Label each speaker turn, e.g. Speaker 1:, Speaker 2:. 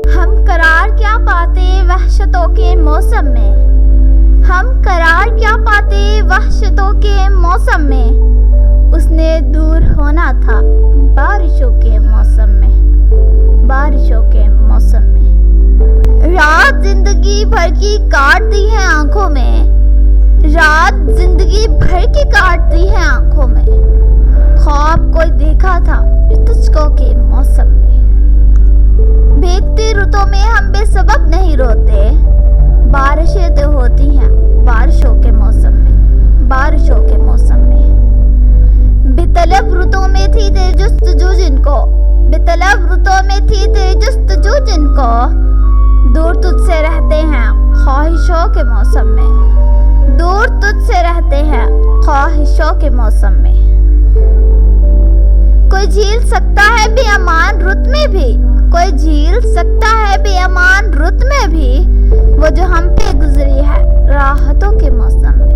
Speaker 1: हम करार क्या पाते वहशतों के मौसम में, हम करार क्या पाते वहशतों के मौसम में। उसने दूर होना था बारिशों के मौसम में, बारिशों के मौसम में। रात जिंदगी भर की काट दी है आंखों में, रात जिंदगी भर की काट दी है आंखों में। ख्वाब कोई देखा था तुझको के मौसम में। भीगती रुतों में हम बेसबब नहीं रोते, बारिशें तो होती हैं बारिशों के मौसम में, बारिशों के मौसम में। बेतलब रुतों में थी तेरी जुस्तजू जिनको, बेतलब रुतों में थी तेरी जुस्तजू जिनको, दूर तुझसे रहते हैं ख्वाहिशों के मौसम में, दूर तुझसे रहते हैं ख्वाहिशों के मौसम में। कोई झील सकता है बेअमान रुत में भी, कोई झील सकता है बेअमान रुत में भी, वो जो हम पे गुजरी है राहतों के मौसम में।